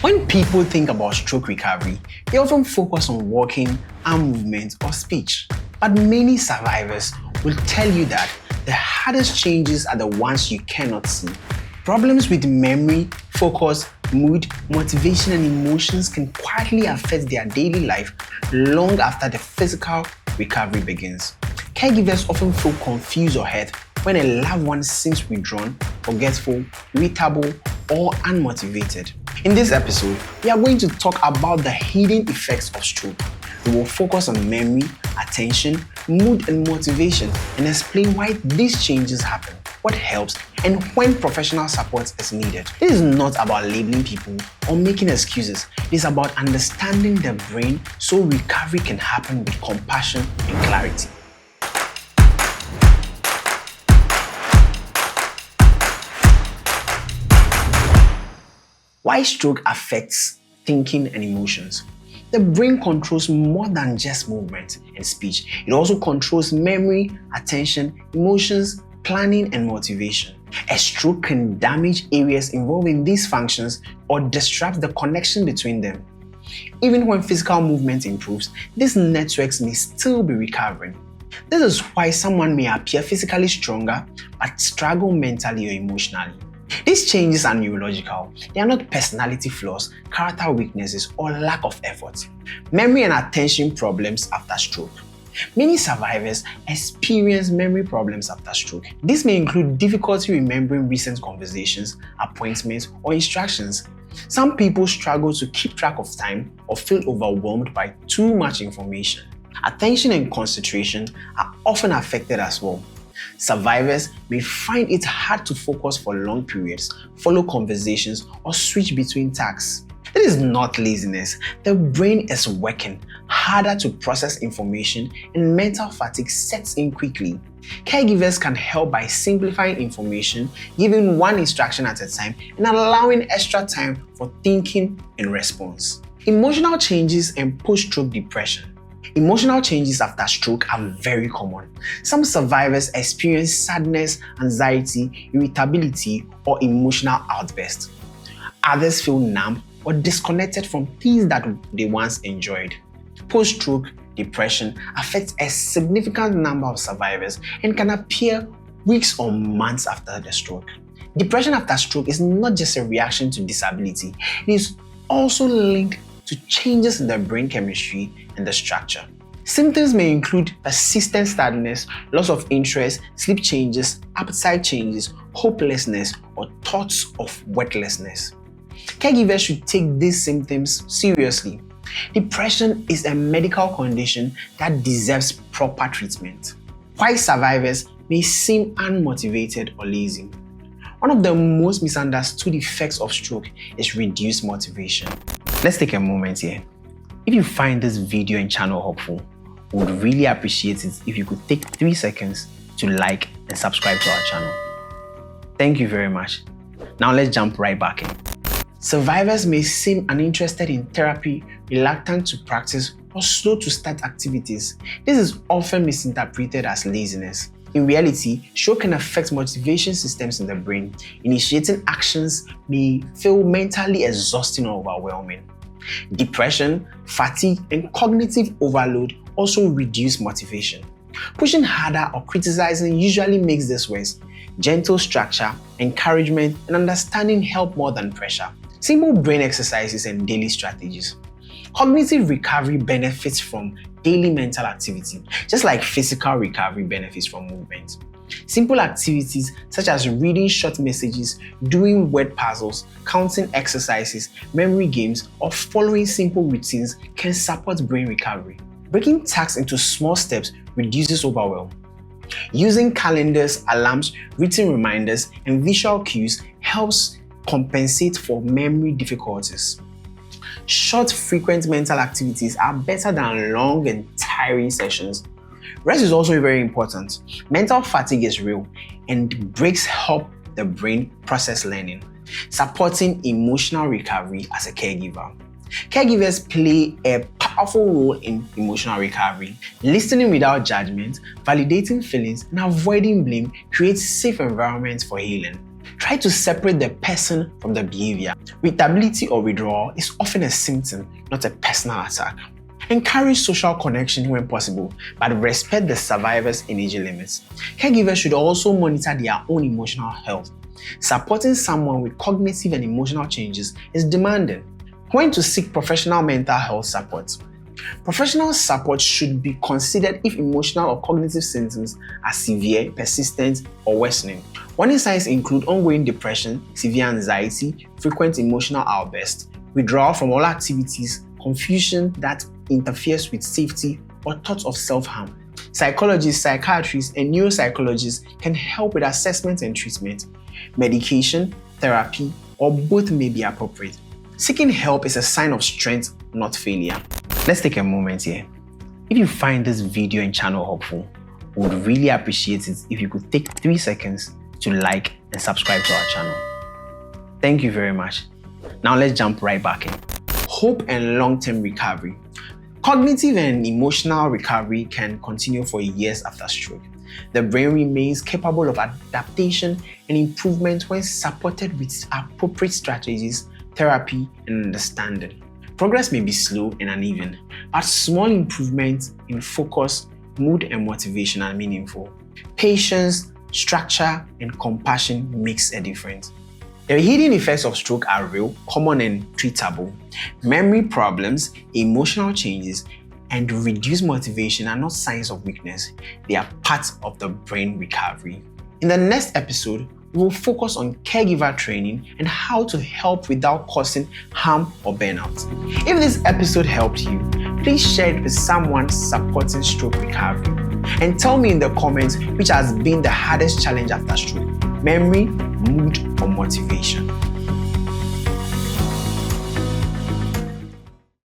When people think about stroke recovery, they often focus on walking, arm movement, or speech. But many survivors will tell you that the hardest changes are the ones you cannot see. Problems with memory, focus, mood, motivation, and emotions can quietly affect their daily life long after the physical recovery begins. Caregivers often feel confused or hurt when a loved one seems withdrawn, forgetful, irritable, or unmotivated. In this episode, we are going to talk about the hidden effects of stroke. We will focus on memory, attention, mood, and motivation, and explain why these changes happen, what helps, and when professional support is needed. This is not about labeling people or making excuses. It is about understanding the brain so recovery can happen with compassion and clarity. Why stroke affects thinking and emotions? The brain controls more than just movement and speech. It also controls memory, attention, emotions, planning, and motivation. A stroke can damage areas involving these functions or disrupt the connection between them. Even when physical movement improves, these networks may still be recovering. This is why someone may appear physically stronger but struggle mentally or emotionally. These changes are neurological. They are not personality flaws, character weaknesses, or lack of effort. Memory and attention problems after stroke. Many survivors experience memory problems after stroke. This may include difficulty remembering recent conversations, appointments, or instructions. Some people struggle to keep track of time or feel overwhelmed by too much information. Attention and concentration are often affected as well. Survivors may find it hard to focus for long periods, follow conversations, or switch between tasks. This is not laziness. The brain is working harder to process information and mental fatigue sets in quickly. Caregivers can help by simplifying information, giving one instruction at a time, and allowing extra time for thinking and response. Emotional changes and post-stroke depression. Emotional changes after stroke are very common. Some survivors experience sadness, anxiety, irritability, or emotional outbursts. Others feel numb or disconnected from things that they once enjoyed. Post-stroke depression affects a significant number of survivors and can appear weeks or months after the stroke. Depression after stroke is not just a reaction to disability, it is also linked to changes in the brain chemistry and the structure. Symptoms may include persistent sadness, loss of interest, sleep changes, appetite changes, hopelessness, or thoughts of worthlessness. Caregivers should take these symptoms seriously. Depression is a medical condition that deserves proper treatment. Why survivors may seem unmotivated or lazy. One of the most misunderstood effects of stroke is reduced motivation. Let's take a moment here. If you find this video and channel helpful, we would really appreciate it if you could take 3 seconds to like and subscribe to our channel. Thank you very much. Now let's jump right back in. Survivors may seem uninterested in therapy, reluctant to practice, or slow to start activities. This is often misinterpreted as laziness. In reality, stroke can affect motivation systems in the brain. Initiating actions may feel mentally exhausting or overwhelming. Depression, fatigue, and cognitive overload also reduce motivation. Pushing harder or criticizing usually makes this worse. Gentle structure, encouragement, and understanding help more than pressure. Simple brain exercises and daily strategies. Cognitive recovery benefits from daily mental activity, just like physical recovery benefits from movement. Simple activities such as reading short messages, doing word puzzles, counting exercises, memory games, or following simple routines can support brain recovery. Breaking tasks into small steps reduces overwhelm. Using calendars, alarms, written reminders, and visual cues helps compensate for memory difficulties. Short, frequent mental activities are better than long and tiring sessions. Rest is also very important. Mental fatigue is real, and breaks help the brain process learning. Supporting emotional recovery as a caregiver. Caregivers play a powerful role in emotional recovery. Listening without judgment, validating feelings, and avoiding blame creates safe environments for healing. Try to separate the person from the behavior. Irritability or withdrawal is often a symptom, not a personal attack. Encourage social connection when possible, but respect the survivor's energy limits. Caregivers should also monitor their own emotional health. Supporting someone with cognitive and emotional changes is demanding. When to seek professional mental health support. Professional support should be considered if emotional or cognitive symptoms are severe, persistent, or worsening. Warning signs include ongoing depression, severe anxiety, frequent emotional outbursts, withdrawal from all activities, confusion that interferes with safety, or thoughts of self-harm. Psychologists, psychiatrists, and neuropsychologists can help with assessment and treatment. Medication, therapy, or both may be appropriate. Seeking help is a sign of strength, not failure. Let's take a moment here. If you find this video and channel helpful, we would really appreciate it if you could take 3 seconds to like and subscribe to our channel. Thank you very much. Now let's jump right back in. Hope and long-term recovery. Cognitive and emotional recovery can continue for years after stroke. The brain remains capable of adaptation and improvement when supported with appropriate strategies, therapy, and understanding. Progress may be slow and uneven, but small improvements in focus, mood, and motivation are meaningful. Patience, structure, and compassion makes a difference. The hidden effects of stroke are real, common, and treatable. Memory problems, emotional changes, and reduced motivation are not signs of weakness. They are part of the brain recovery. In the next episode, we will focus on caregiver training and how to help without causing harm or burnout. If this episode helped you, please share it with someone supporting stroke recovery. And tell me in the comments which has been the hardest challenge after stroke: memory, mood, or motivation.